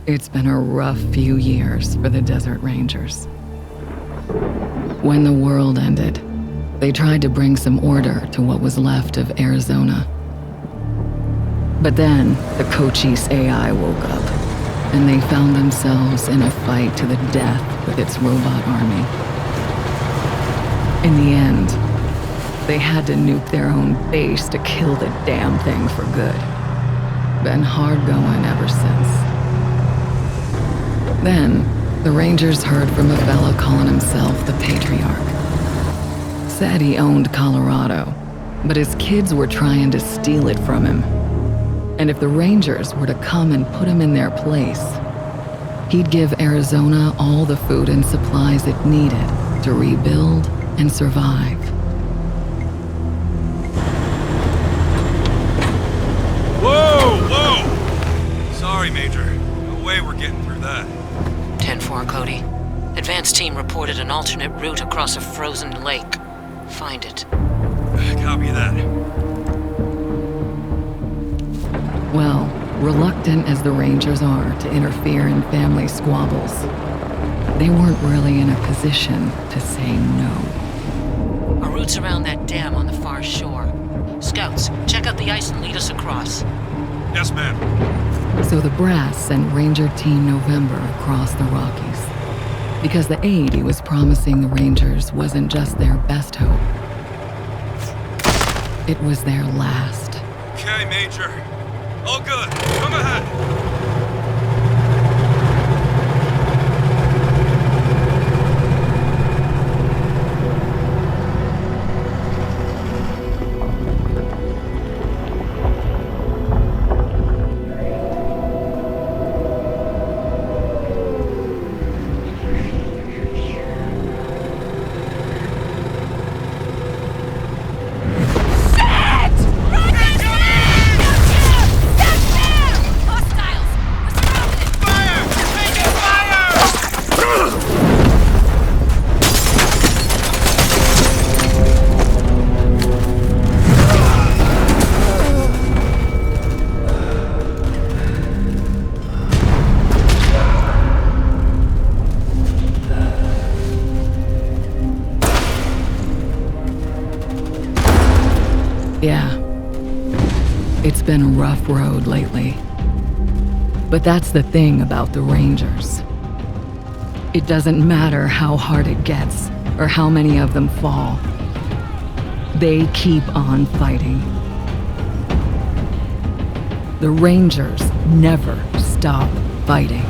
It's been a rough few years for the Desert Rangers. When the world ended, they tried to bring some order to what was left of Arizona. But then the Cochise AI woke up, and they found themselves in a fight to the death with its robot army. In the end, they had to nuke their own base to kill the damn thing for good. Been hard going ever since. Then, the Rangers heard from a fella calling himself the Patriarch. Said he owned Colorado, but his kids were trying to steal it from him. And if the Rangers were to come and put him in their place, he'd give Arizona all the food and supplies it needed to rebuild and survive. Whoa! Sorry, Major. No way we're getting through that. 10-4, Cody. Advance team reported an alternate route across a frozen lake. Find it. Copy that. Well, reluctant as the Rangers are to interfere in family squabbles, they weren't really in a position to say no. Our route's around that dam on the far shore. Scouts, check out the ice and lead us across. Yes, ma'am. So the brass sent Ranger Team November across the Rockies, because the aid he was promising the Rangers wasn't just their best hope. It was their last. Okay, Major. All good. Come ahead. Yeah, it's been a rough road lately. But that's the thing about the Rangers. It doesn't matter how hard it gets or how many of them fall. They keep on fighting. The Rangers never stop fighting.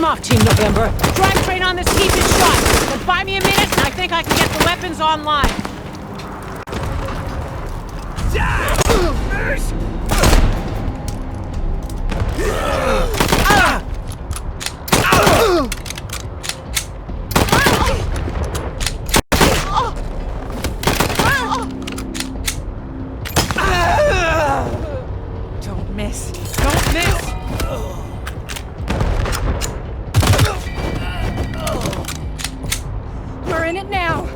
I'm off, Team November. Drive train on this keep is shot. But buy me a minute and I think I can get the weapons online. Don't miss. Don't miss. We're in it now.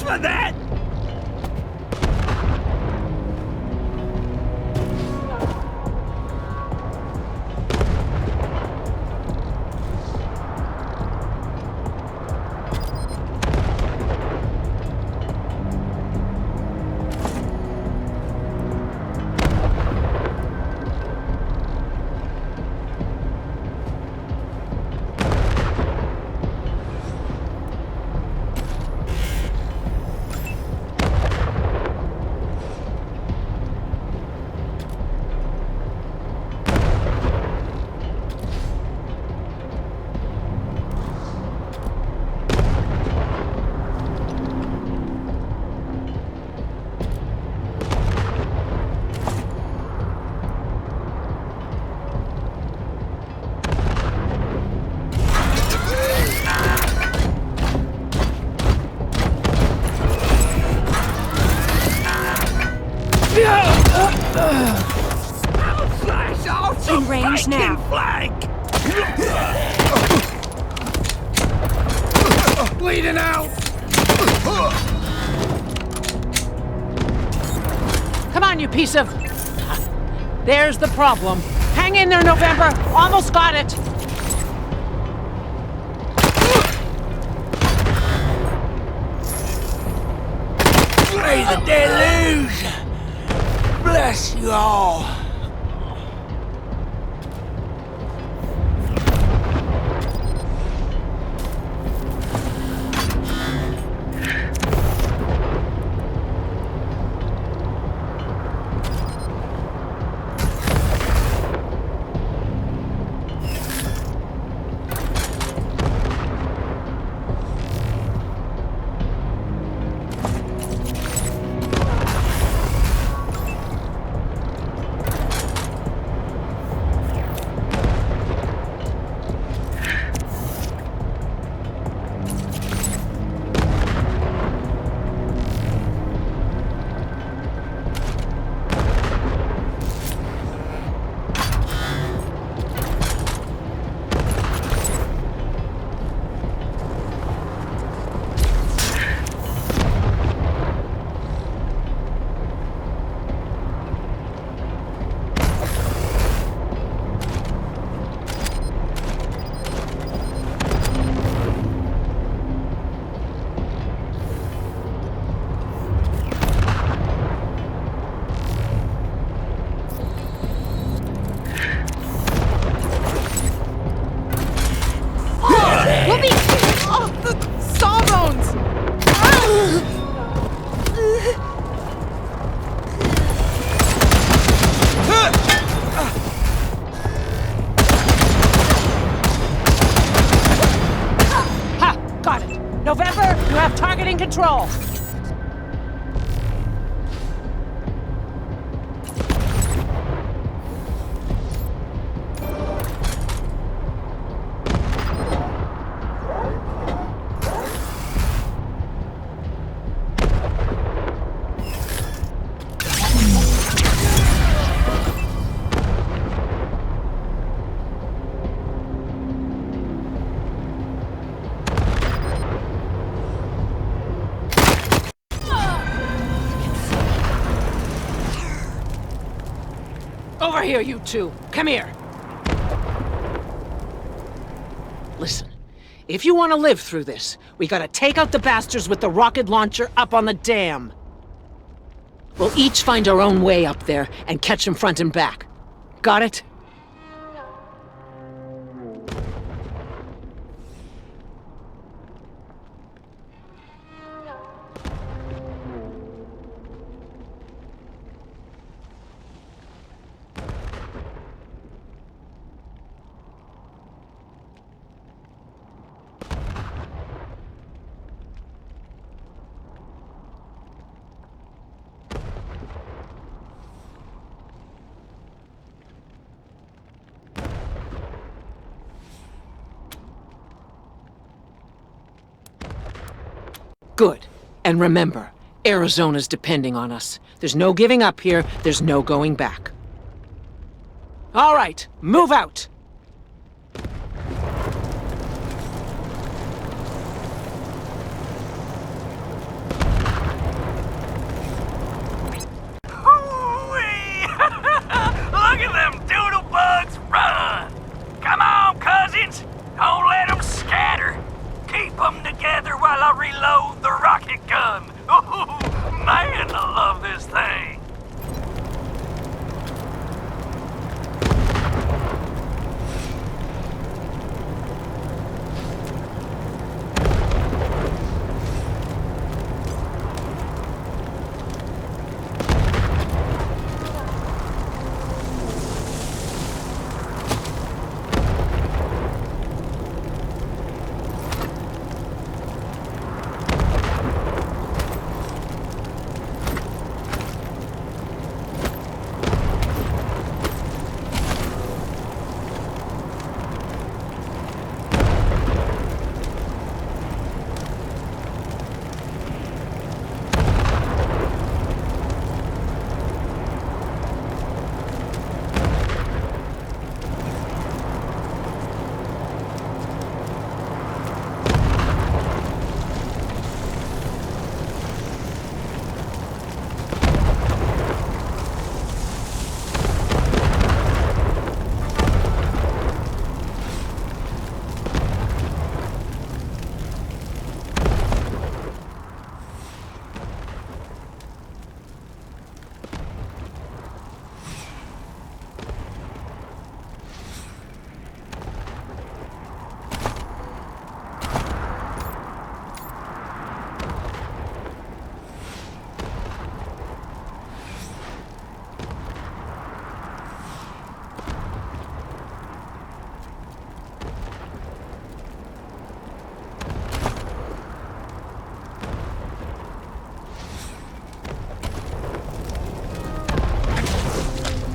For that! In range now. Flank! Bleeding out! Come on, you piece of... There's the problem. Hang in there, November. Almost got it. May the deluge bless you all. November, you have targeting control. Over here, you two. Come here. Listen, if you want to live through this, we gotta take out the bastards with the rocket launcher up on the dam. We'll each find our own way up there and catch them front and back. Got it? Good. And remember, Arizona's depending on us. There's no giving up here, there's no going back. All right, move out! Look at them doodle bugs run! Come on, cousins! Don't let them scatter! Keep them together while I reload the rocket gun! Ooh, man, I love this thing!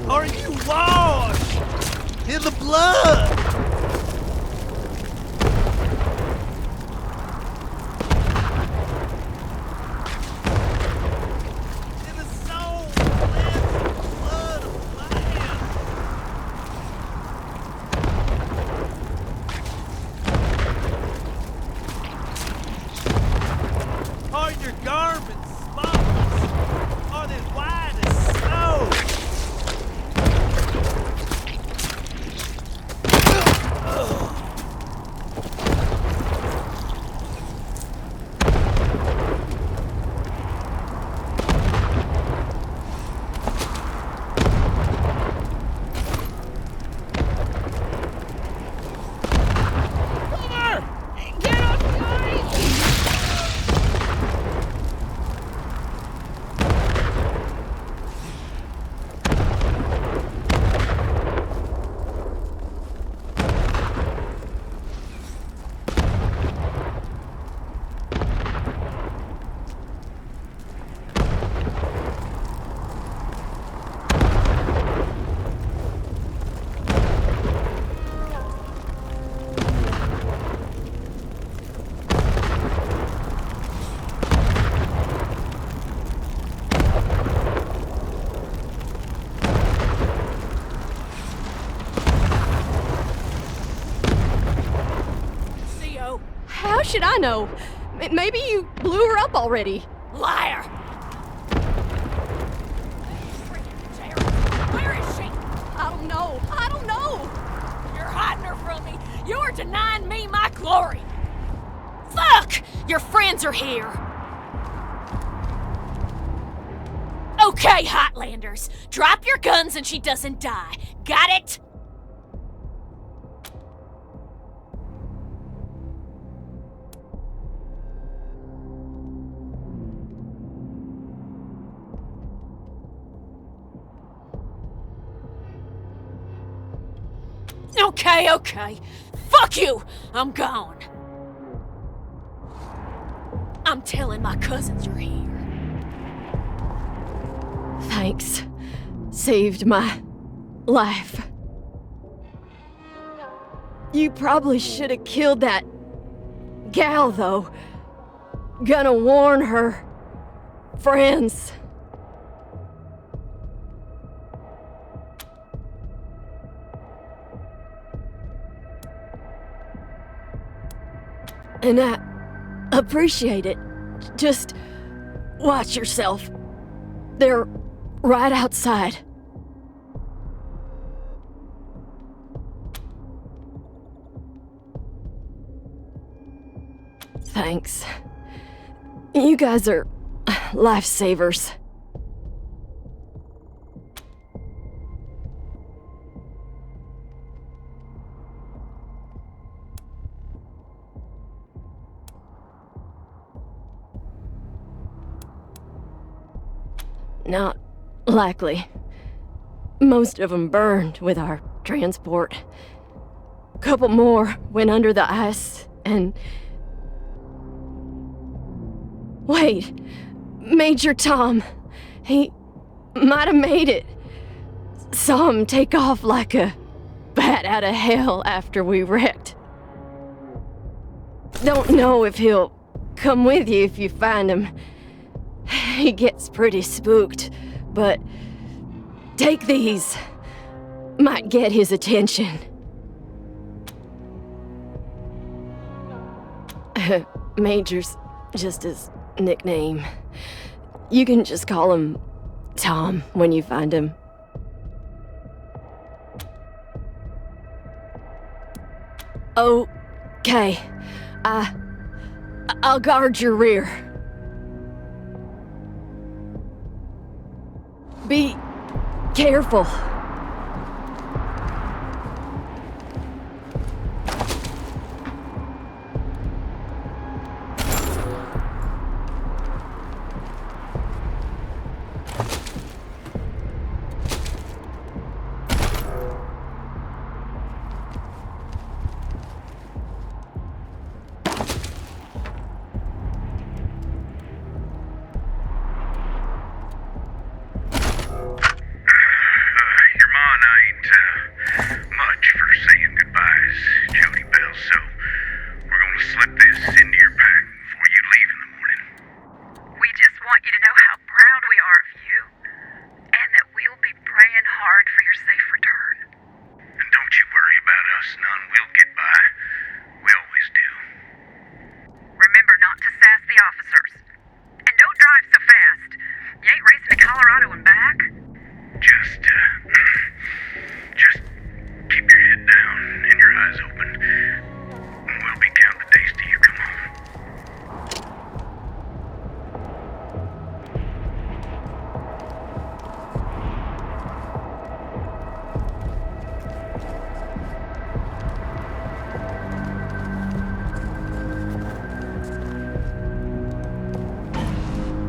Are you washed in the blood? In the soul cleansed blood of man. Are your garments spotless? Are they white as snow? How should I know? Maybe you blew her up already. Liar! Where is she? denying me my glory! Fuck! Your friends are here! Okay, Hotlanders. Drop your guns and she doesn't die. Got it? Okay. Fuck you! I'm gone. I'm telling my cousins you're here. Thanks. Saved my life. You probably should have killed that gal, though. Gonna warn her friends. And I appreciate it. Just watch yourself. They're right outside. Thanks. You guys are lifesavers. Not likely. Most of them burned with our transport. A couple more went under the ice, and... Wait, Major Tom. He might have made it. Saw him take off like a bat out of hell after we wrecked. Don't know if he'll come with you if you find him. He gets pretty spooked, but take these. Might get his attention. Major's just his nickname. You can just call him Tom when you find him. Okay. I'll guard your rear. Be careful.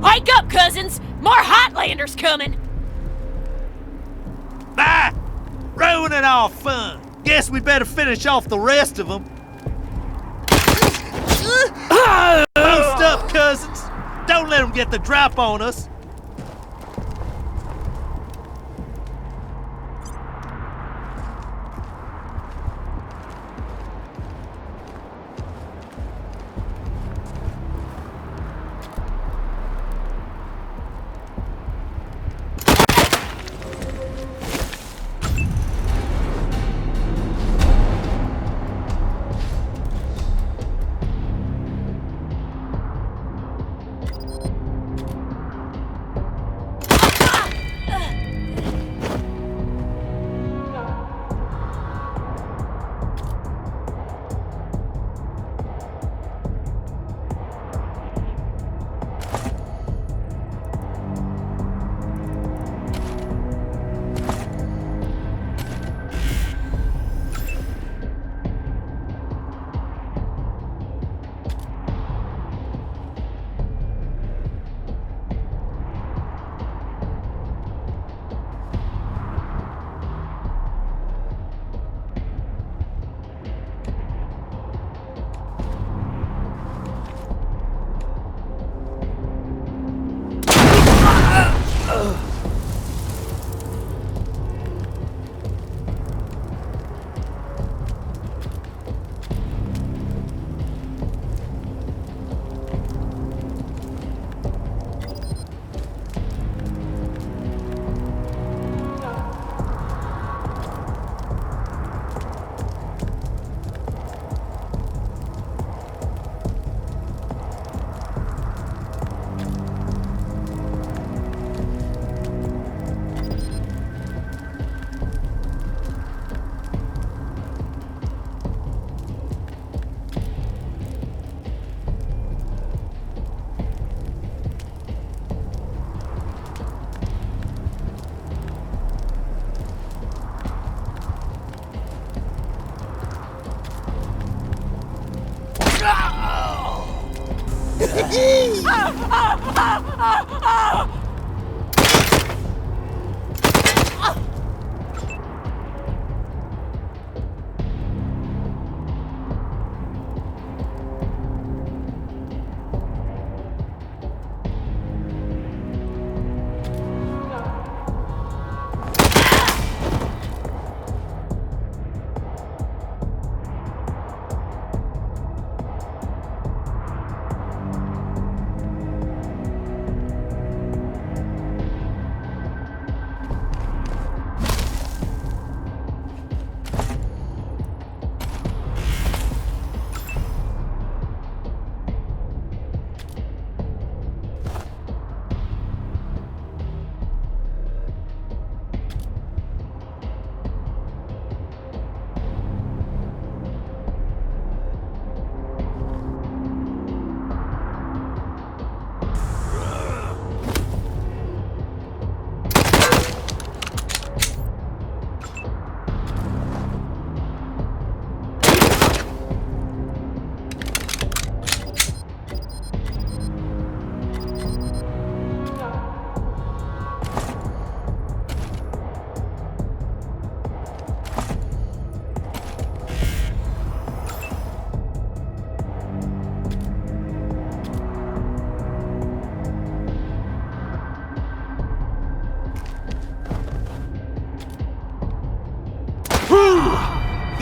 Wake up, cousins! More Hotlanders coming! Ah! Ruining our fun. Guess we better finish off the rest of them. Post up, cousins. Don't let them get the drop on us.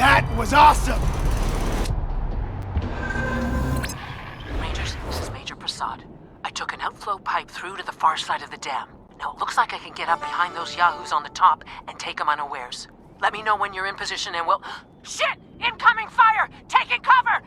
That was awesome! Rangers, this is Major Prasad. I took an outflow pipe through to the far side of the dam. Now it looks like I can get up behind those yahoos on the top and take them unawares. Let me know when you're in position and we'll... Shit! Incoming fire! Taking cover!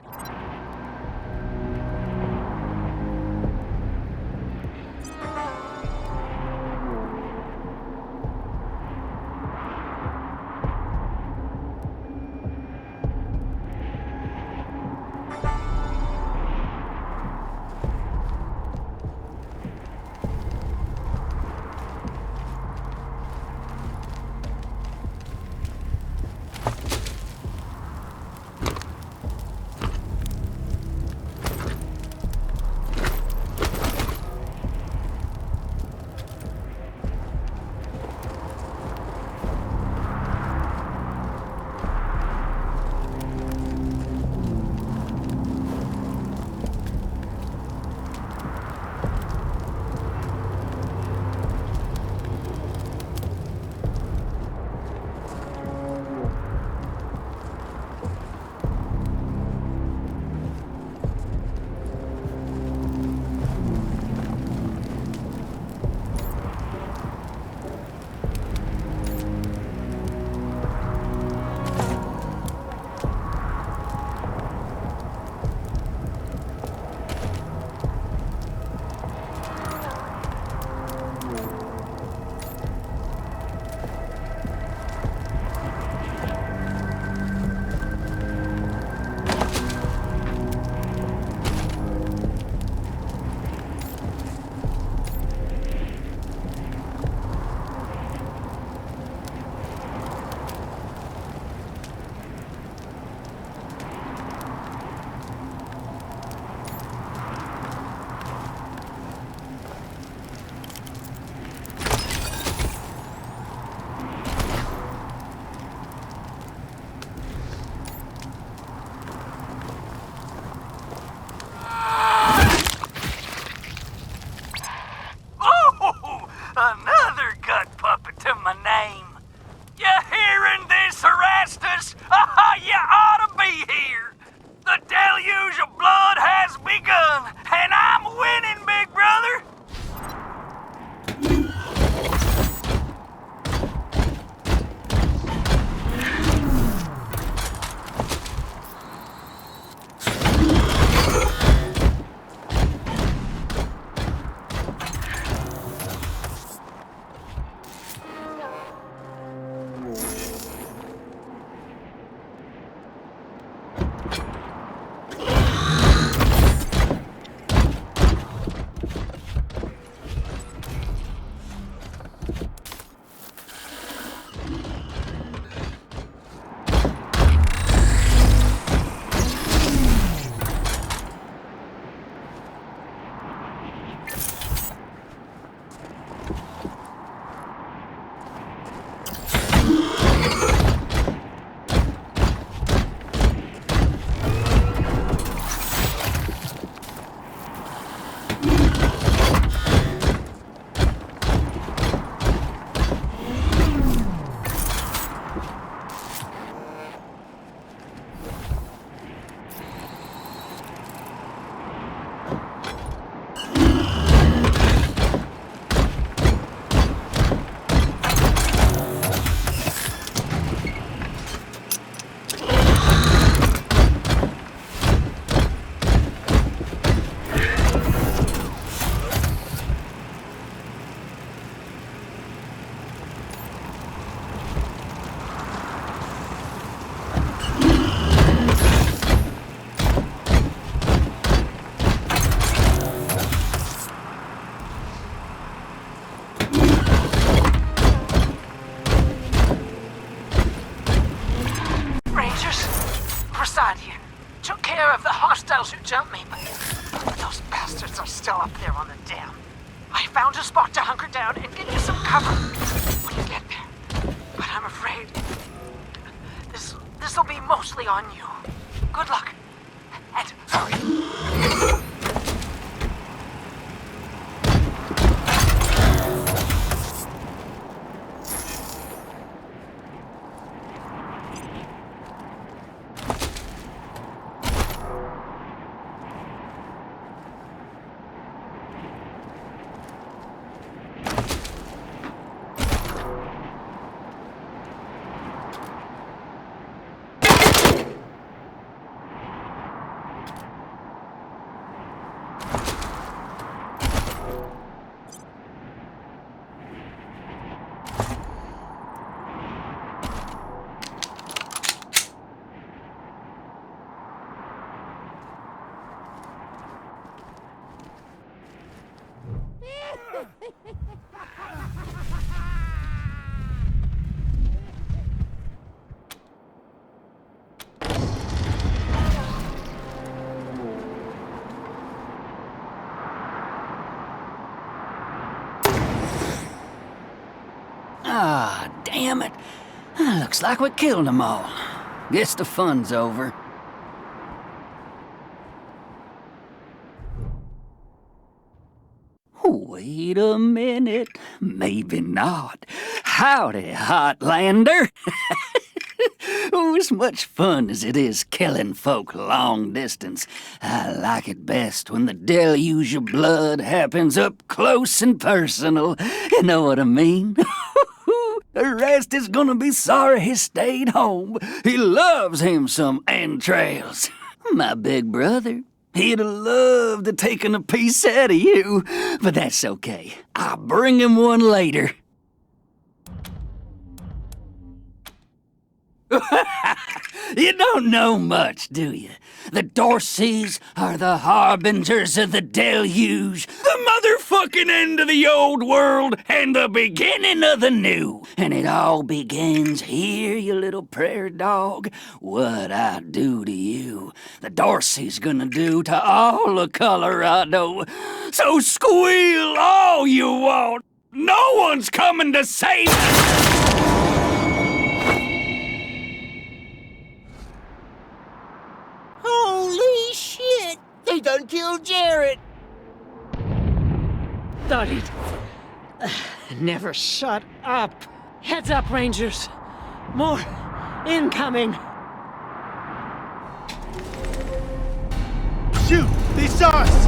Prasad here. Took care of the hostiles who jumped me, but those bastards are still up there on the dam. I found a spot to hunker down and get you some cover when you get there. But I'm afraid this'll be mostly on you. Good luck. And hurry. Ah, damn it. Looks like we killed them all. Guess the fun's over. Wait a minute. Maybe not. Howdy, Hotlander. Oh, as much fun as it is killing folk long distance, I like it best when the deluge of blood happens up close and personal. You know what I mean? The rest is gonna be sorry he stayed home. He loves him some entrails. My big brother, he'd have loved to taken a piece out of you, but that's okay. I'll bring him one later. You don't know much, do you? The Dorseys are the harbingers of the deluge, the motherfucking end of the old world and the beginning of the new. And it all begins here, you little prairie dog. What I do to you, the Dorsey's gonna do to all of Colorado. So squeal all you want. No one's coming to save us. Holy shit! They done killed Jarrett! Thought he'd never shut up. Heads up, Rangers. More incoming. Shoot! They saw us!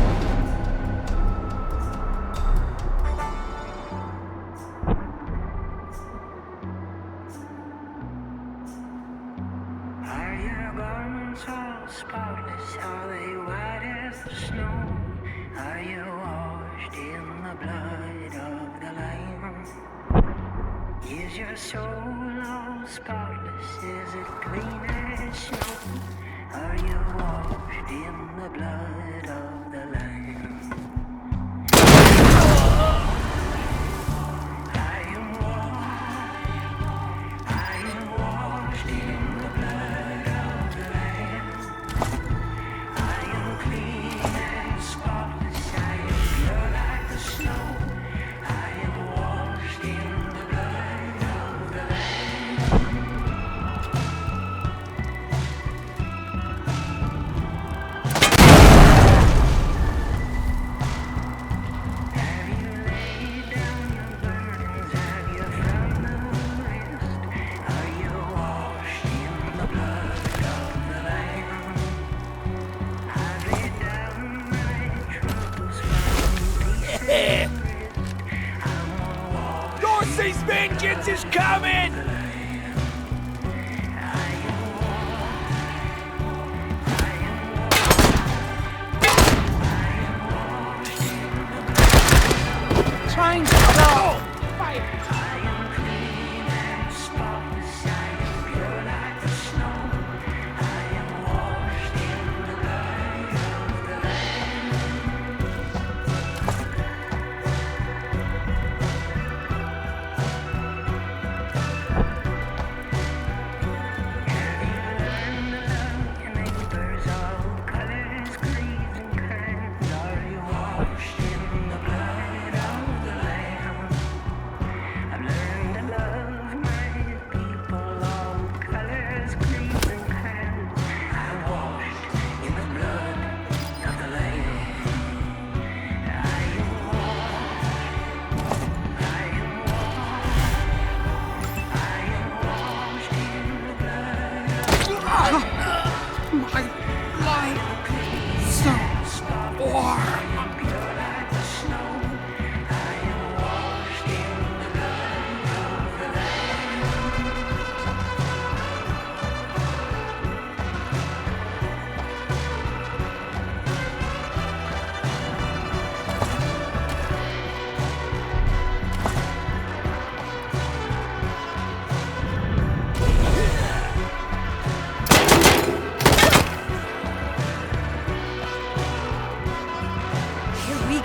Are your garments all spotless? Are they white as the snow? Are you washed in the blood of the Lamb? Is your soul all spotless? Is it clean as snow? Are you washed in the blood of the Lamb? I am washed in the blood of the Lamb. I am clean and spotless. I am pure like the snow. I am washed in the blood of the Lamb. Have you laid down your burdens? Have you found the rest? Are you washed in the blood of the Lamb? I've laid down my troubles, found peace and rest. I'm washed Dorsey's vengeance is coming! Trying to stall. spotless. I am pure like the snow. I am washed in the blood of the Lamb.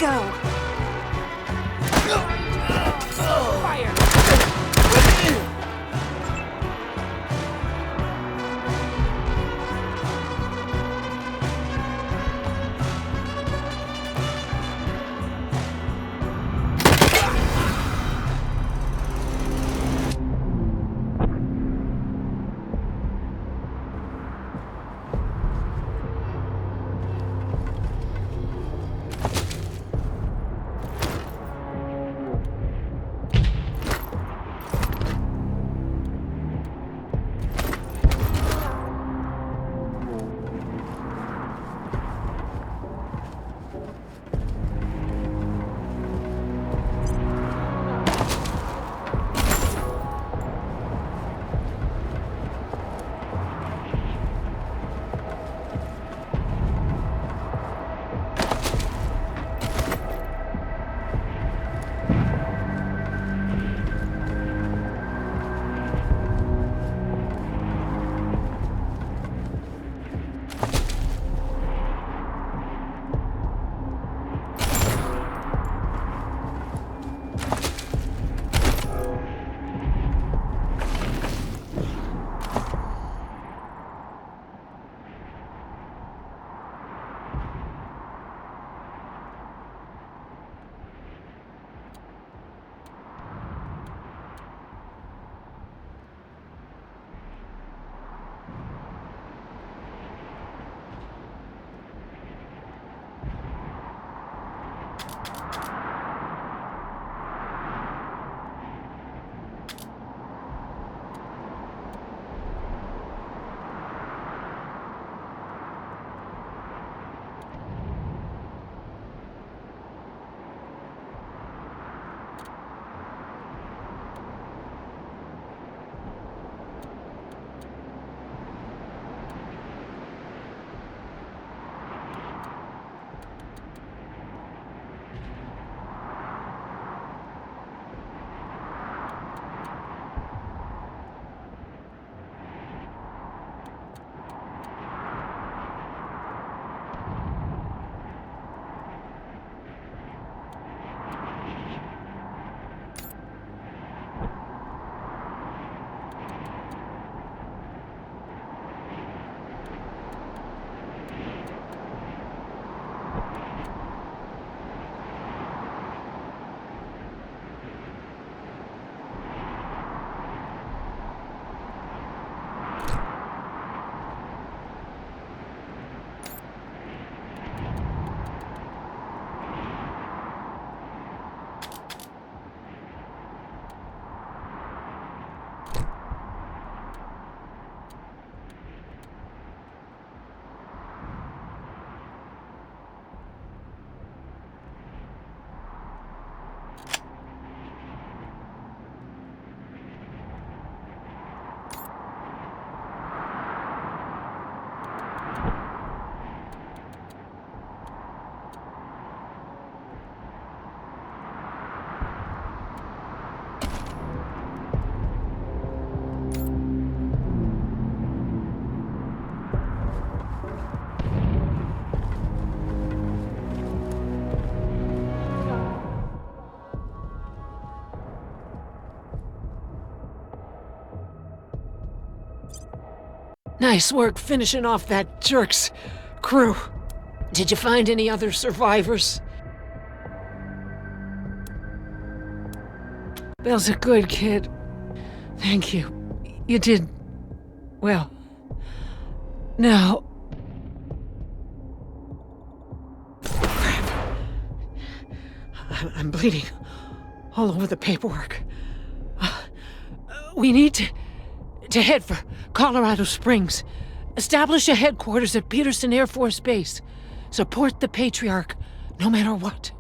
go. Fire! Nice work finishing off that jerk's crew. Did you find any other survivors? Bill's a good kid. Thank you. You did... well. Now... crap. I'm bleeding all over the paperwork. We need to head for Colorado Springs. Establish a headquarters at Peterson Air Force Base. Support the Patriarch, no matter what.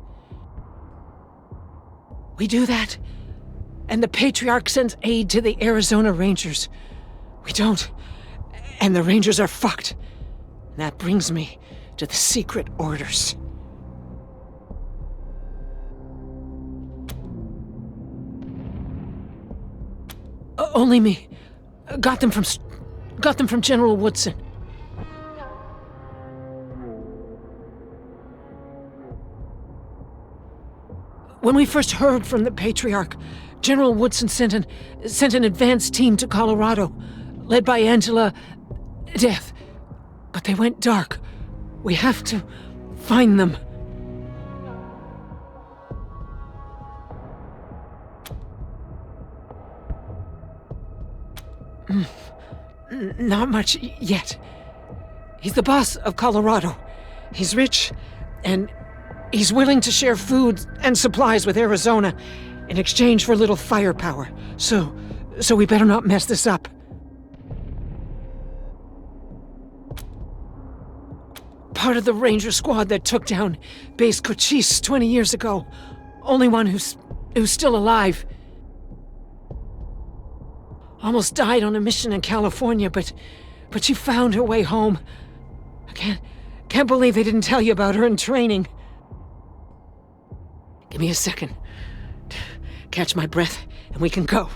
We do that, and the Patriarch sends aid to the Arizona Rangers. We don't, and the Rangers are fucked. That brings me to the secret orders. Only me. Got them from General Woodson. When we first heard from the Patriarch, General Woodson sent an advance team to Colorado, led by Angela Death. But they went dark. We have to find them. Not much yet. He's the boss of Colorado. He's rich, and he's willing to share food and supplies with Arizona in exchange for a little firepower. So we better not mess this up. Part of the Ranger squad that took down Base Cochise 20 years ago. Only one who's still alive. Almost died on a mission in California, but she found her way home. I can't believe they didn't tell you about her in training. Give me a second. Catch my breath, and we can go.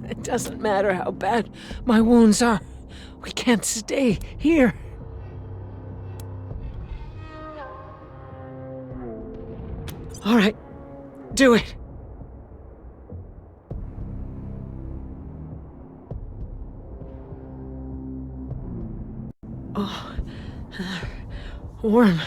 It doesn't matter how bad my wounds are. We can't stay here. All right, do it. Oh, warm.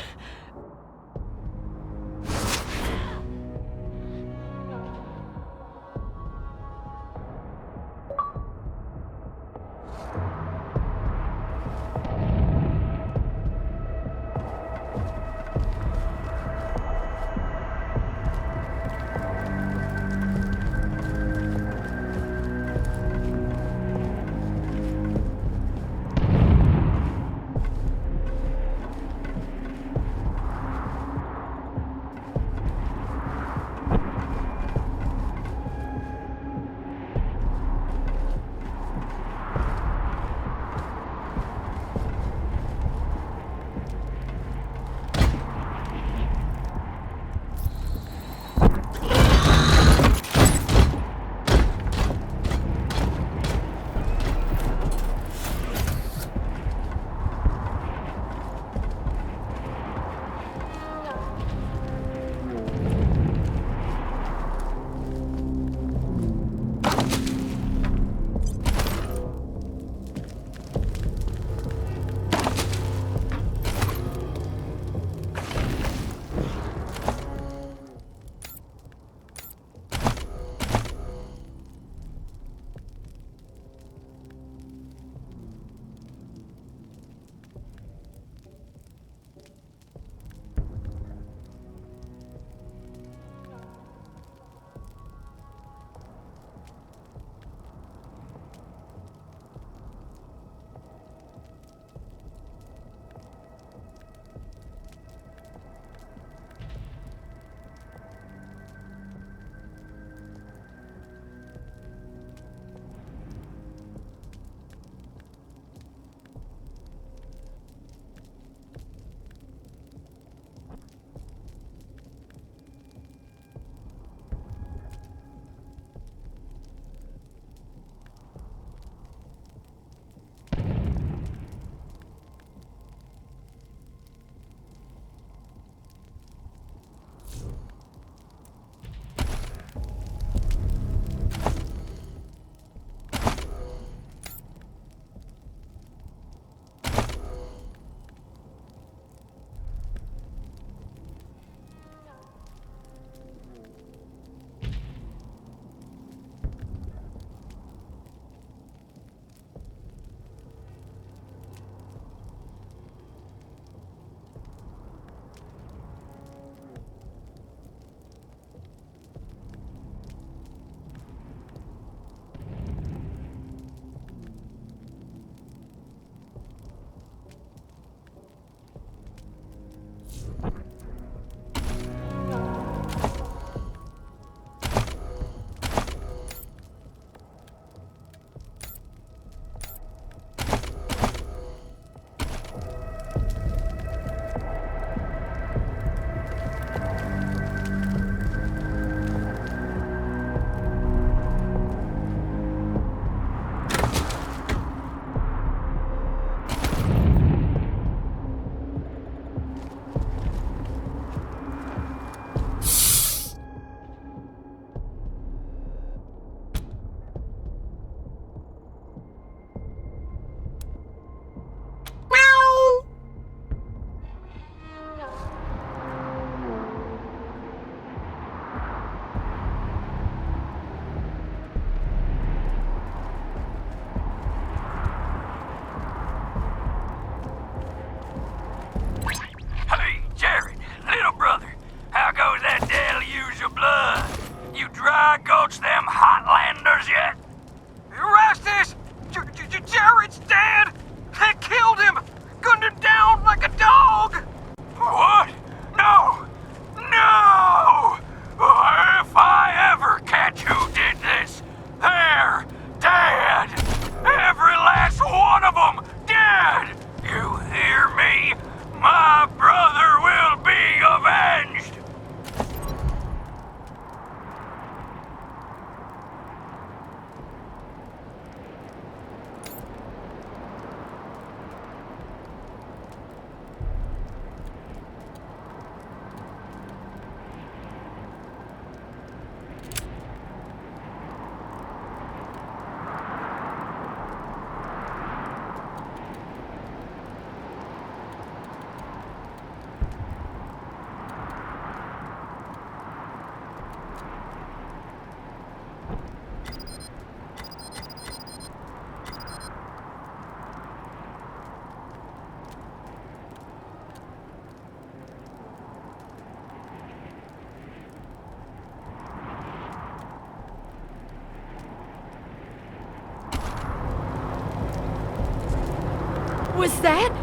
was that?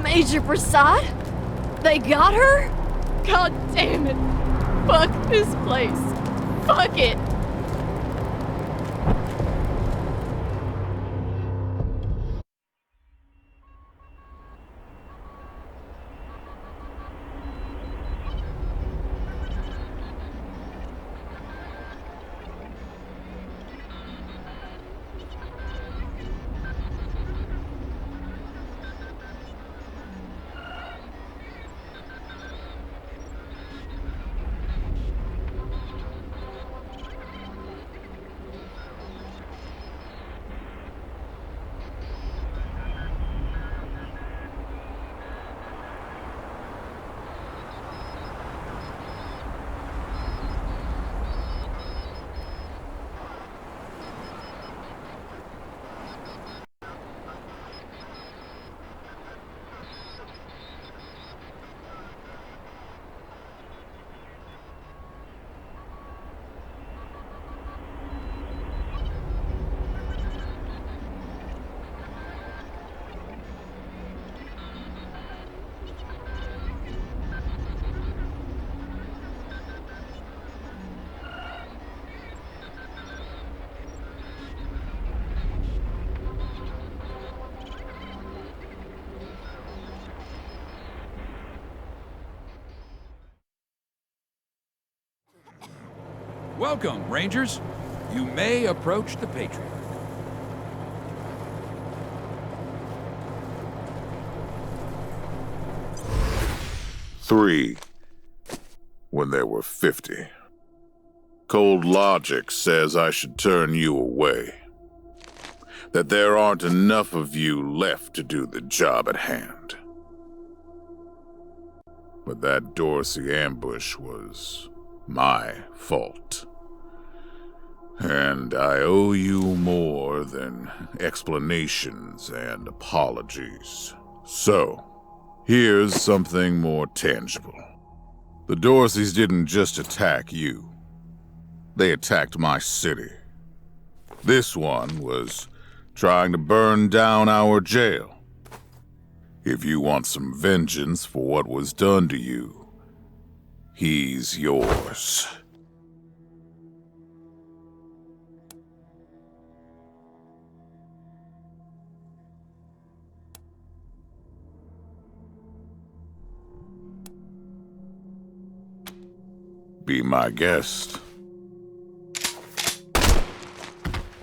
Major Prasad? They got her? God damn it. Fuck this place. Fuck it. Welcome, Rangers. You may approach the Patriarch. Three, when there were 50. Cold logic says I should turn you away. That there aren't enough of you left to do the job at hand. But that Dorsey ambush was my fault. And I owe you more than explanations and apologies. So, here's something more tangible. The Dorseys didn't just attack you. They attacked my city. This one was trying to burn down our jail. If you want some vengeance for what was done to you, he's yours. Be my guest.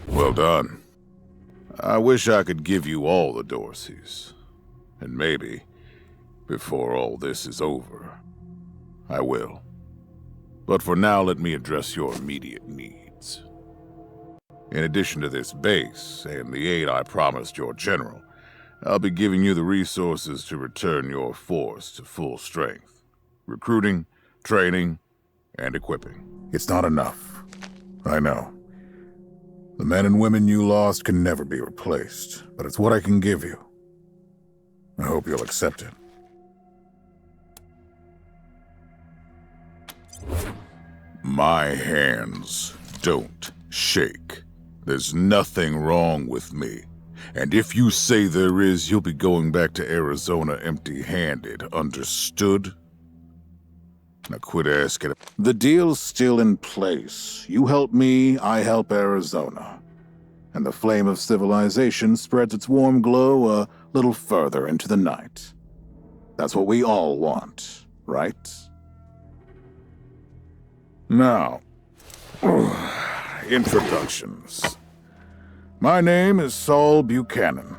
Well done. I wish I could give you all the Dorseys. And maybe, before all this is over, I will. But for now, let me address your immediate needs. In addition to this base and the aid I promised your general, I'll be giving you the resources to return your force to full strength. Recruiting, training, and equipping. It's not enough. I know. The men and women you lost can never be replaced, but it's what I can give you. I hope you'll accept it. My hands don't shake. There's nothing wrong with me. And if you say there is, you'll be going back to Arizona empty-handed. Understood? Now quit asking. The deal's still in place. You help me, I help Arizona. And the flame of civilization spreads its warm glow a little further into the night. That's what we all want, right? Now, introductions. My name is Saul Buchanan.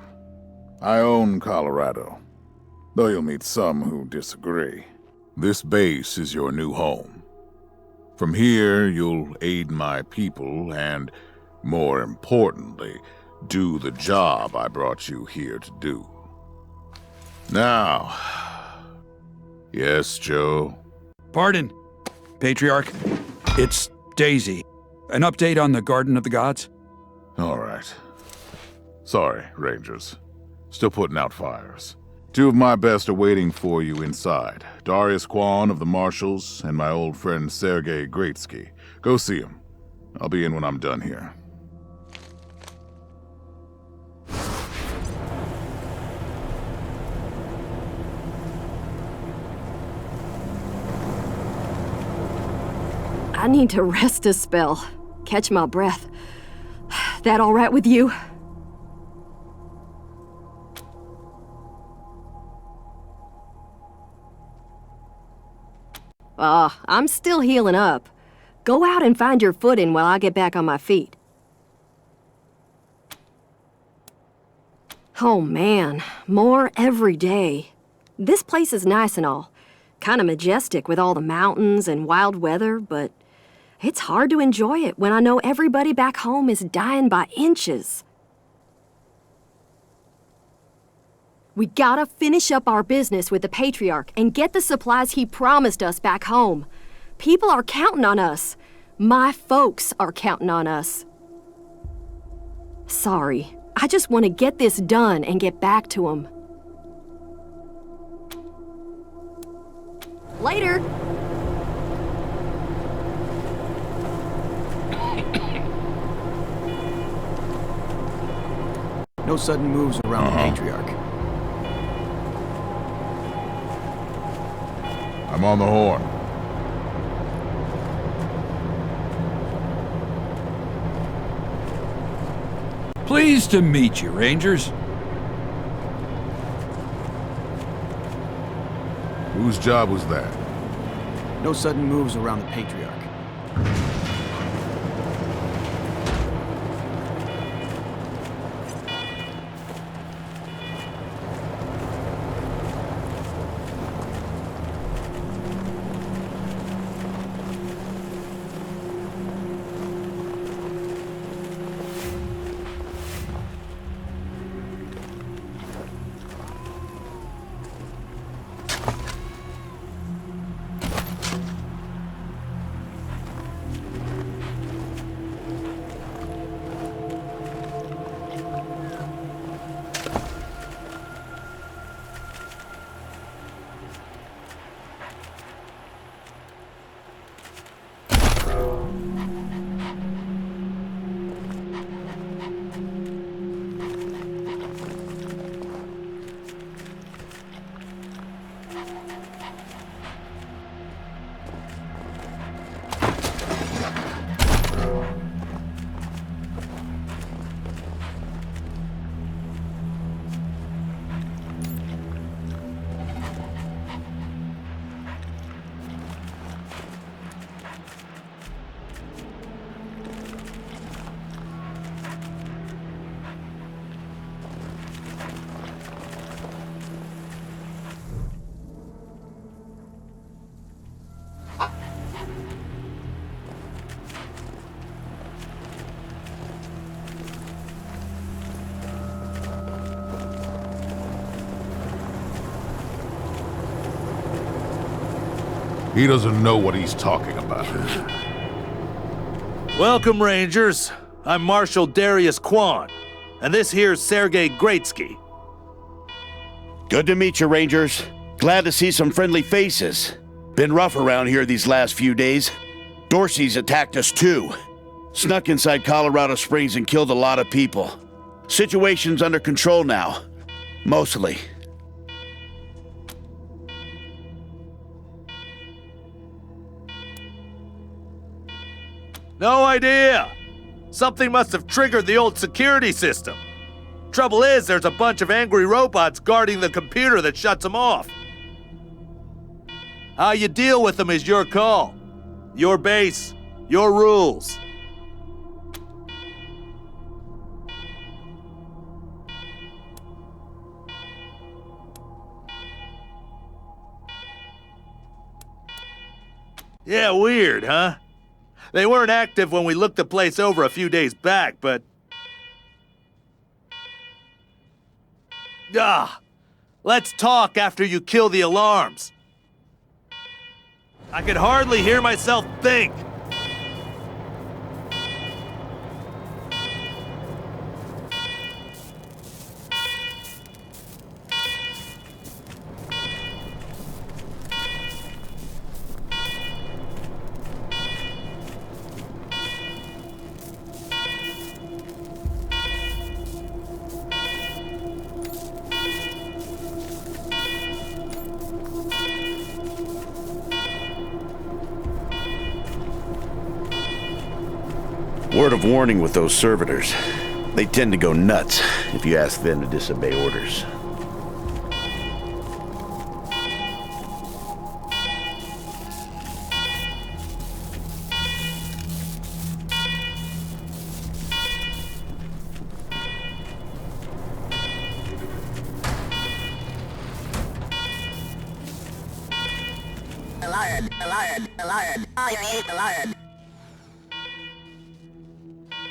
I own Colorado, though you'll meet some who disagree. This base is your new home. From here, you'll aid my people and, more importantly, do the job I brought you here to do. Now, yes, Joe? Pardon, Patriarch. It's Daisy. An update on the Garden of the Gods? All right. Sorry, Rangers. Still putting out fires. Two of my best are waiting for you inside. Darius Kwan of the Marshals and my old friend Sergei Greatsky. Go see him. I'll be in when I'm done here. I need to rest a spell. Catch my breath. That all right with you? I'm still healing up. Go out and find your footing while I get back on my feet. Oh man, more every day. This place is nice and all. Kinda majestic with all the mountains and wild weather, but it's hard to enjoy it when I know everybody back home is dying by inches. We gotta finish up our business with the Patriarch and get the supplies he promised us back home. People are counting on us. My folks are counting on us. Sorry, I just want to get this done and get back to them. Later! No sudden moves around the Patriarch. I'm on the horn. Pleased to meet you, Rangers. Whose job was that? No sudden moves around the Patriarch. He doesn't know what he's talking about. Welcome, Rangers. I'm Marshal Darius Kwan, and this here's Sergei Greatsky. Good to meet you, Rangers. Glad to see some friendly faces. Been rough around here these last few days. Dorsey's attacked us too. Snuck inside Colorado Springs and killed a lot of people. Situation's under control now. Mostly. No idea. Something must have triggered the old security system. Trouble is, there's a bunch of angry robots guarding the computer that shuts them off. How you deal with them is your call. Your base, your rules. Yeah, weird, huh? They weren't active when we looked the place over a few days back, but... let's talk after you kill the alarms. I could hardly hear myself think. Word of warning with those servitors. They tend to go nuts if you ask them to disobey orders. Alarm! Alarm! Alarm! Fire 8 alarm!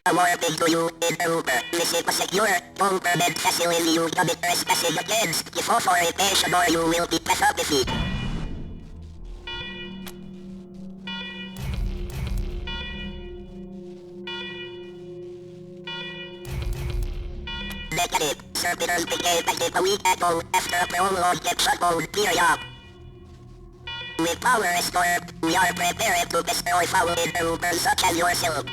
A warning to you in Uber. Visit a secure, non-permit facility you commit trespassing against. Before foreignation or you will be penalty. Negative. Servitors became active a week ago after a prolonged shutdown period. With power restored, we are prepared to destroy foul intruders such as yourself.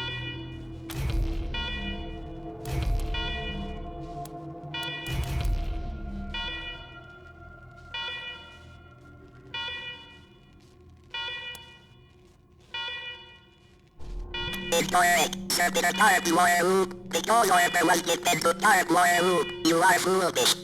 Incorrect. Servitor carved more root. Because order was given to carve more root. You are foolish.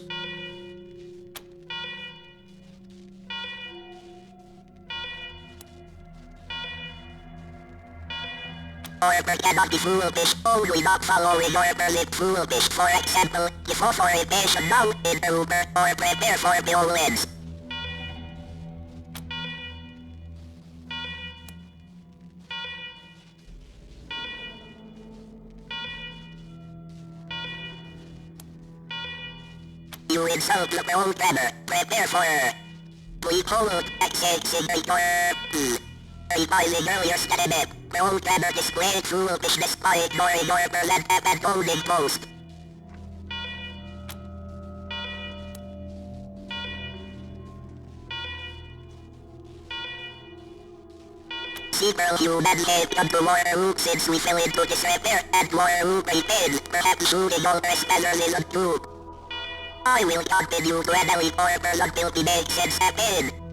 Order cannot be foolish, only not following orders is foolish. For example, give authorization now in Uber or prepare for violence. You insult the programmer. Prepare for we followed accessing revising earlier statement. Programmer displayed foolish despite ignoring orders and abandoning post. Several humans have come to more root since we fell into disrepair and more root remains. Perhaps shooting all trespassers isn't true. I will continue to annihilate orders until we make sense happen.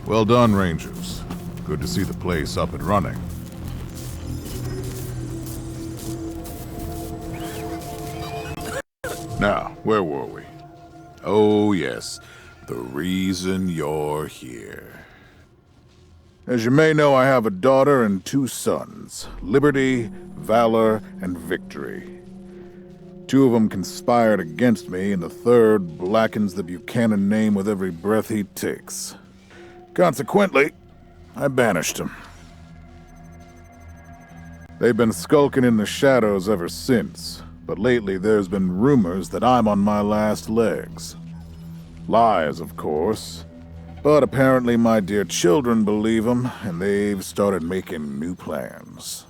Well done, Rangers. Good to see the place up and running. Now, where were we? Oh, yes. The reason you're here. As you may know, I have a daughter and 2 sons. Liberty, Valor, and Victory. 2 of them conspired against me, and the third blackens the Buchanan name with every breath he takes. Consequently, I banished him. They've been skulking in the shadows ever since, but lately there's been rumors that I'm on my last legs. Lies, of course, but apparently my dear children believe them, and they've started making new plans.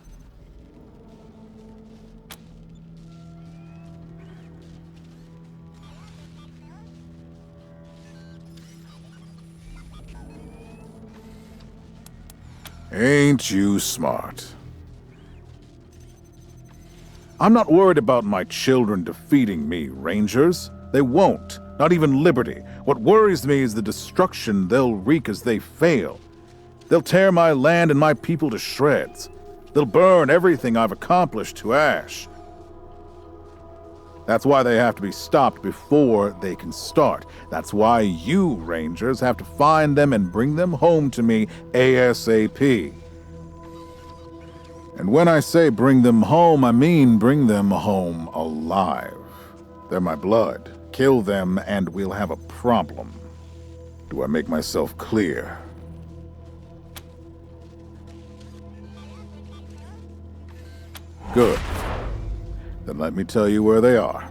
Ain't you smart? I'm not worried about my children defeating me, Rangers. They won't. Not even Liberty. What worries me is the destruction they'll wreak as they fail. They'll tear my land and my people to shreds. They'll burn everything I've accomplished to ash. That's why they have to be stopped before they can start. That's why you, Rangers, have to find them and bring them home to me ASAP. And when I say bring them home, I mean bring them home alive. They're my blood. Kill them and we'll have a problem. Do I make myself clear? Good. Then let me tell you where they are.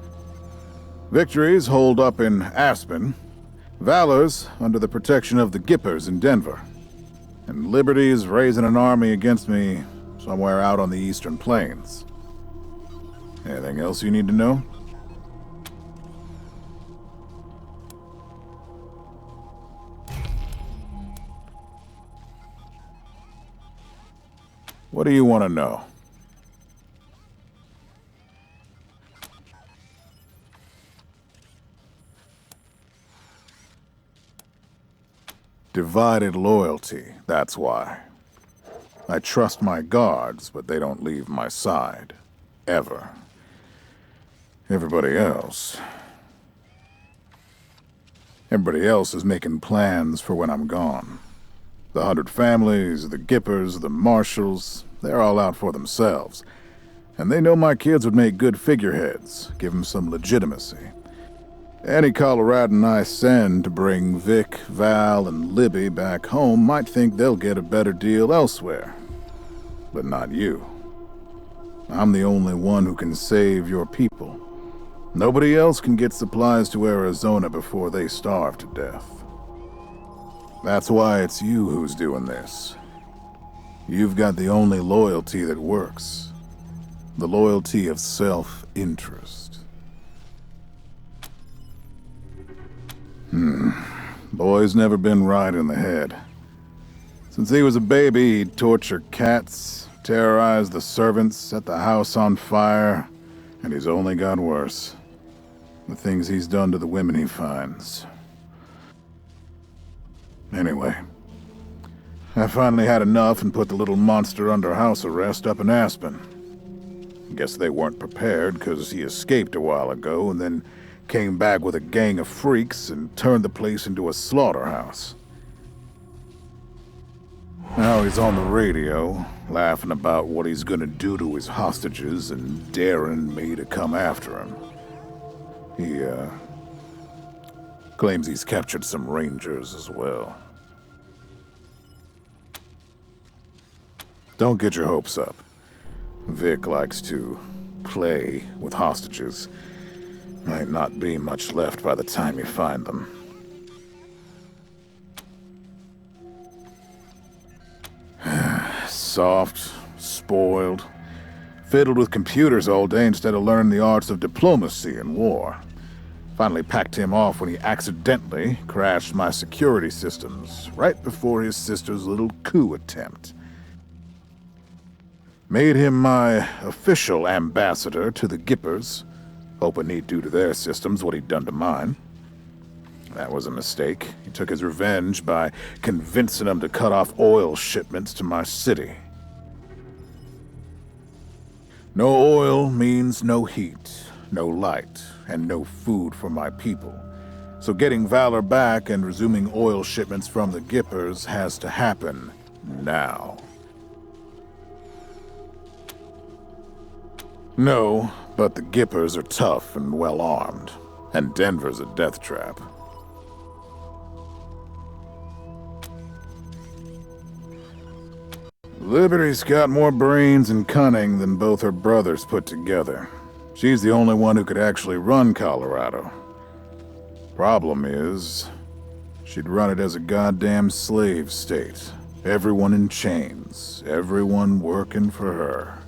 Victory's holed up in Aspen. Valor's under the protection of the Gippers in Denver. And Liberty's raising an army against me somewhere out on the Eastern Plains. Anything else you need to know? What do you want to know? Divided loyalty, that's why. I trust my guards, but they don't leave my side. Ever. Everybody else is making plans for when I'm gone. The 100 families, the Gippers, the Marshals, they're all out for themselves. And they know my kids would make good figureheads, give them some legitimacy. Any Coloradan I send to bring Vic, Val, and Libby back home might think they'll get a better deal elsewhere. But not you. I'm the only one who can save your people. Nobody else can get supplies to Arizona before they starve to death. That's why it's you who's doing this. You've got the only loyalty that works. The loyalty of self-interest. Boy's never been right in the head. Since he was a baby, he'd torture cats, terrorize the servants, set the house on fire, and he's only got worse. The things he's done to the women he finds. Anyway, I finally had enough and put the little monster under house arrest up in Aspen. Guess they weren't prepared because he escaped a while ago and then came back with a gang of freaks and turned the place into a slaughterhouse. Now he's on the radio, laughing about what he's gonna do to his hostages and daring me to come after him. He, claims he's captured some Rangers as well. Don't get your hopes up. Vic likes to play with hostages. Might not be much left by the time you find them. Soft, spoiled, fiddled with computers all day instead of learning the arts of diplomacy and war. Finally packed him off when he accidentally crashed my security systems right before his sister's little coup attempt. Made him my official ambassador to the Gippers, hoping he'd do to their systems what he'd done to mine. That was a mistake. He took his revenge by convincing them to cut off oil shipments to my city. No oil means no heat. no light, and no food for my people. So getting Valor back and resuming oil shipments from the Gippers has to happen now. No, but the Gippers are tough and well-armed, and Denver's a death trap. Liberty's got more brains and cunning than both her brothers put together. She's the only one who could actually run Colorado. Problem is, she'd run it as a goddamn slave state. Everyone in chains, everyone working for her.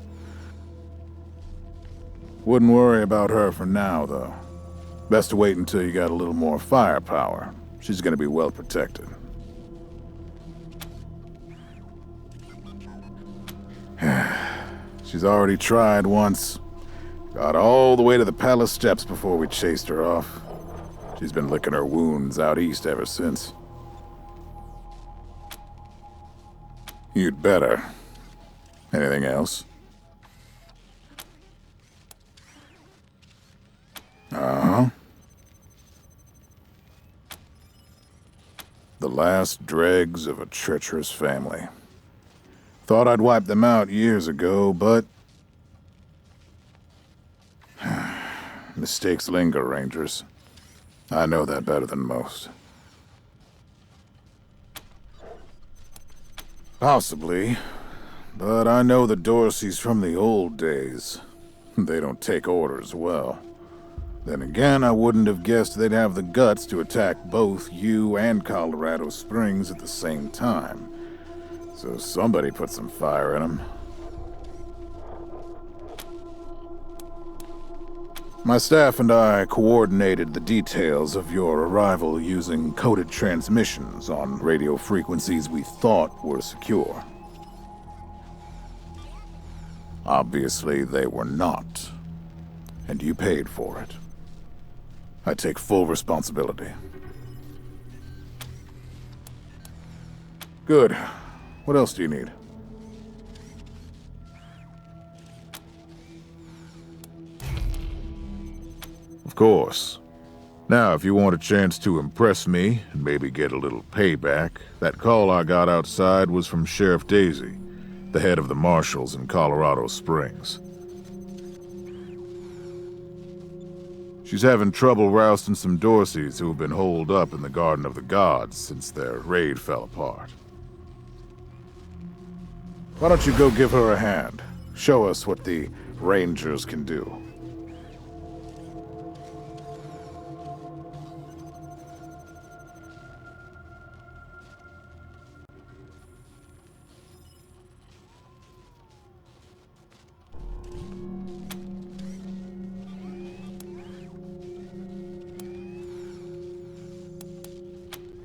Wouldn't worry about her for now, though. Best to wait until you got a little more firepower. She's gonna be well protected. She's already tried once. Got all the way to the palace steps before we chased her off. She's been licking her wounds out east ever since. You'd better. Anything else? Uh-huh. The last dregs of a treacherous family. Thought I'd wiped them out years ago, but... mistakes linger, Rangers. I know that better than most. Possibly, but I know the Dorseys from the old days. They don't take orders well. Then again, I wouldn't have guessed they'd have the guts to attack both you and Colorado Springs at the same time. So somebody put some fire in them. My staff and I coordinated the details of your arrival using coded transmissions on radio frequencies we thought were secure. Obviously, they were not. And you paid for it. I take full responsibility. Good. What else do you need? Of course. Now, if you want a chance to impress me and maybe get a little payback, that call I got outside was from Sheriff Daisy, the head of the marshals in Colorado Springs. She's having trouble rousting some Dorseys who have been holed up in the Garden of the Gods since their raid fell apart. Why don't you go give her a hand? Show us what the Rangers can do.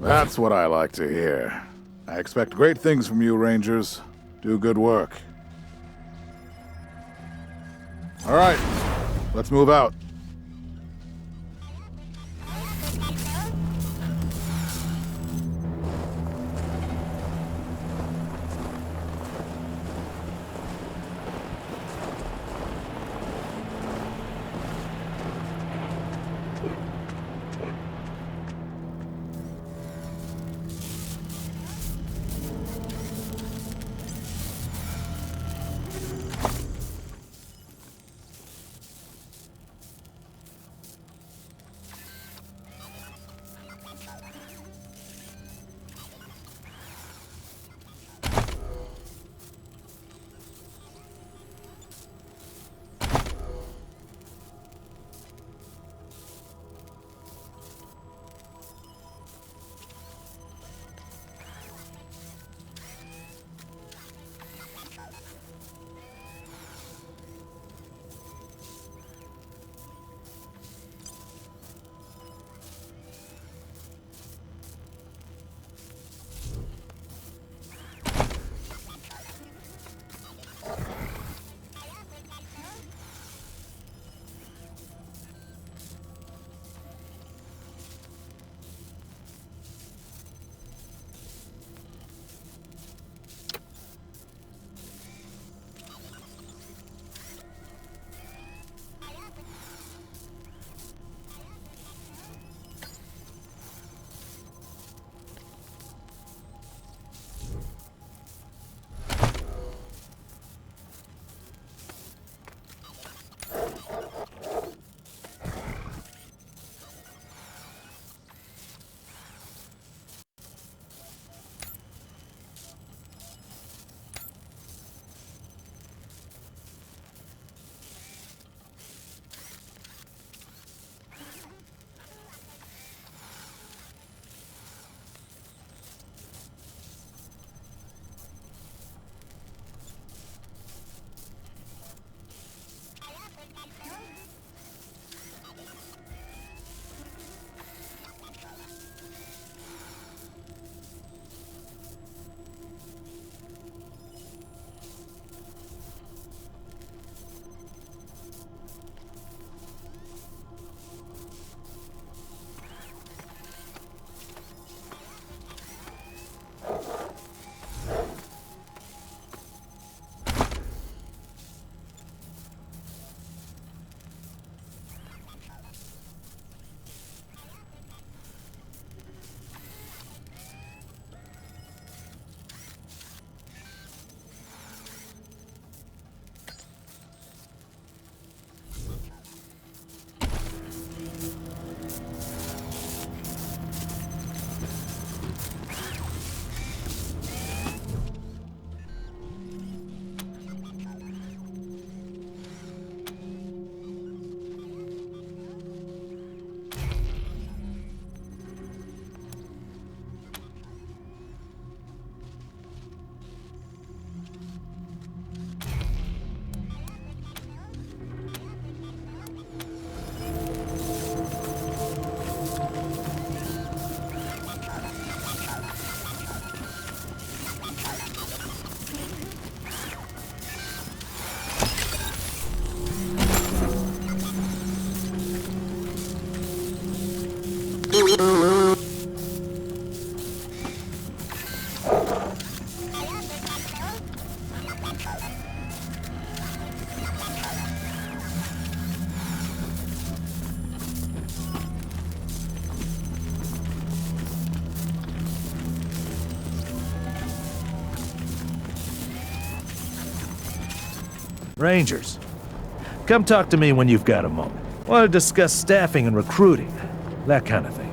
That's what I like to hear. I expect great things from you, Rangers. Do good work. All right, let's move out. Rangers, come talk to me when you've got a moment. Want to discuss staffing and recruiting, that kind of thing.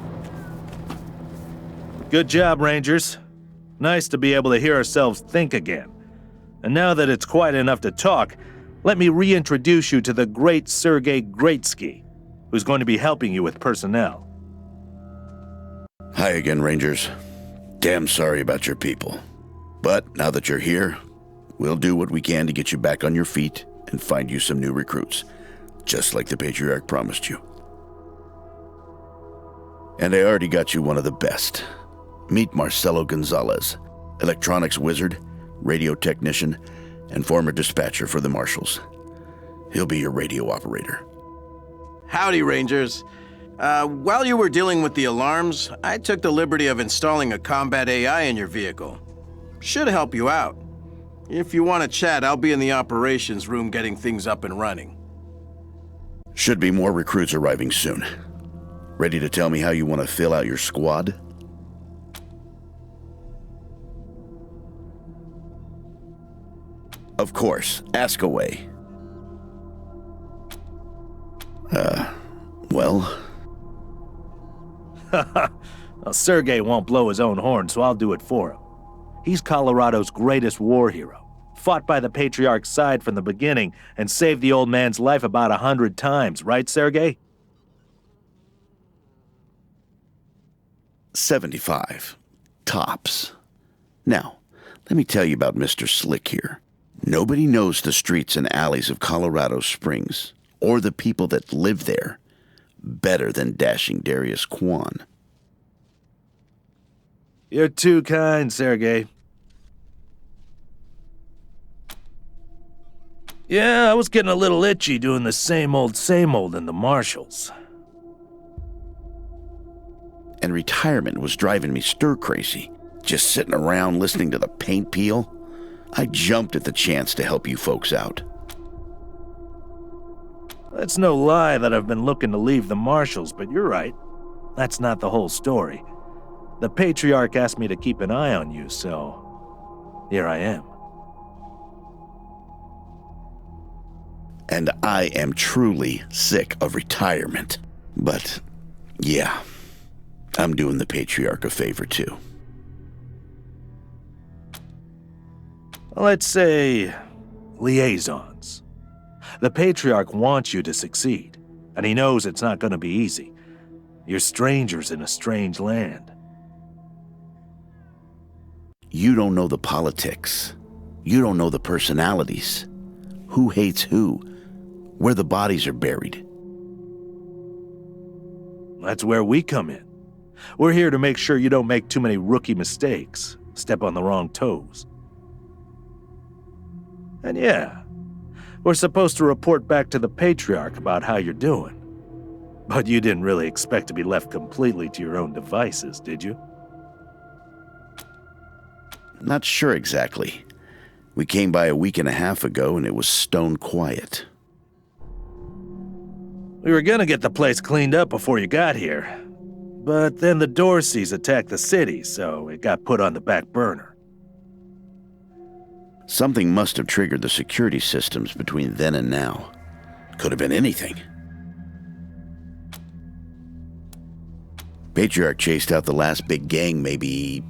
Good job, Rangers. Nice to be able to hear ourselves think again. And now that it's quiet enough to talk, let me reintroduce you to the great Sergei Greatsky, who's going to be helping you with personnel. Hi again, Rangers. Damn sorry about your people. But now that you're here, we'll do what we can to get you back on your feet and find you some new recruits, just like the Patriarch promised you. And I already got you one of the best. Meet Marcelo Gonzalez, electronics wizard, radio technician, and former dispatcher for the Marshals. He'll be your radio operator. Howdy, Rangers. While you were dealing with the alarms, I took the liberty of installing a combat AI in your vehicle. Should help you out. If you want to chat, I'll be in the operations room getting things up and running. Should be more recruits arriving soon. Ready to tell me how you want to fill out your squad? Of course, ask away. Well, Sergei won't blow his own horn, so I'll do it for him. He's Colorado's greatest war hero. Fought by the Patriarch's side from the beginning and saved the old man's life about 100 times, right, Sergei? 75. Tops. Now, let me tell you about Mr. Slick here. Nobody knows the streets and alleys of Colorado Springs, or the people that live there, better than dashing Darius Kwan. You're too kind, Sergei. Yeah, I was getting a little itchy doing the same old in the Marshals. And retirement was driving me stir-crazy. Just sitting around listening to the paint peel. I jumped at the chance to help you folks out. It's no lie that I've been looking to leave the Marshals, but you're right. That's not the whole story. The Patriarch asked me to keep an eye on you, so here I am. And I am truly sick of retirement. But, yeah, I'm doing the Patriarch a favor too. Let's say liaisons. The Patriarch wants you to succeed, and he knows it's not going to be easy. You're strangers in a strange land. You don't know the politics. You don't know the personalities. Who hates who? Where the bodies are buried. That's where we come in. We're here to make sure you don't make too many rookie mistakes, step on the wrong toes. And yeah, we're supposed to report back to the Patriarch about how you're doing. But you didn't really expect to be left completely to your own devices, did you? Not sure exactly. We came by a week and a half ago and it was stone quiet. We were gonna get the place cleaned up before you got here. But then the Dorseys attacked the city, so it got put on the back burner. Something must have triggered the security systems between then and now. Could have been anything. Patriarch chased out the last big gang maybe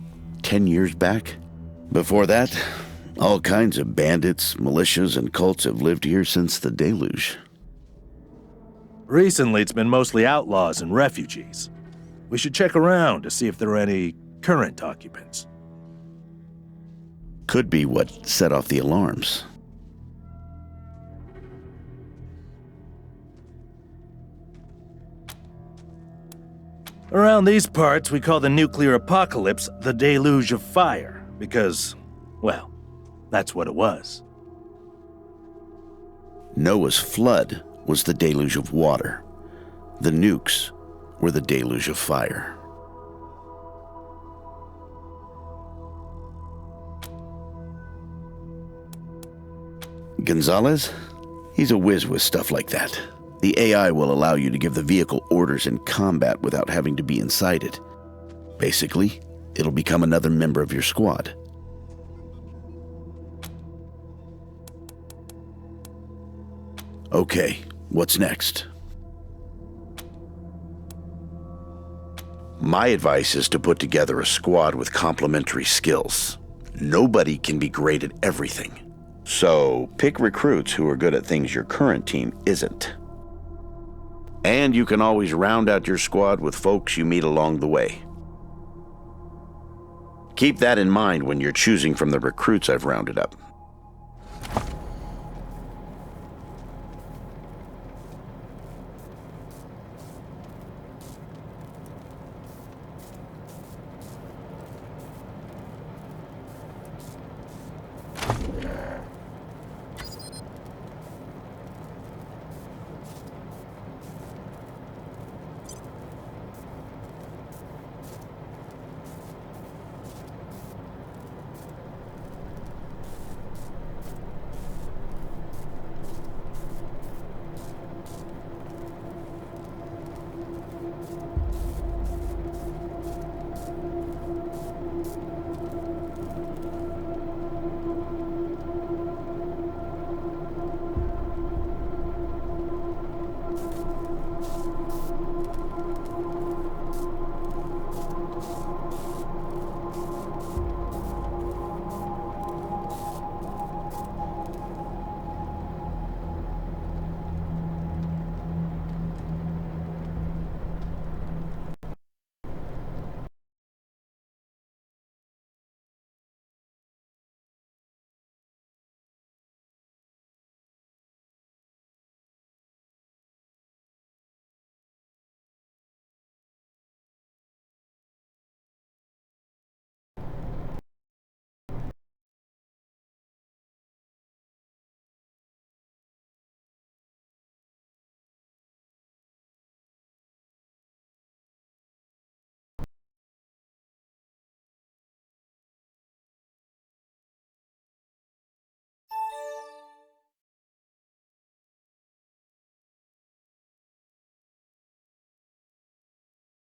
10 years back. Before that, all kinds of bandits, militias, and cults have lived here since the deluge. Recently, it's been mostly outlaws and refugees. We should check around to see if there are any current occupants. Could be what set off the alarms. Around these parts, we call the nuclear apocalypse the deluge of fire, because, well, that's what it was. Noah's flood was the deluge of water. The nukes were the deluge of fire. Gonzalez? He's a whiz with stuff like that. The AI will allow you to give the vehicle orders in combat without having to be inside it. Basically, it'll become another member of your squad. Okay, what's next? My advice is to put together a squad with complementary skills. Nobody can be great at everything. So, pick recruits who are good at things your current team isn't. And you can always round out your squad with folks you meet along the way. Keep that in mind when you're choosing from the recruits I've rounded up.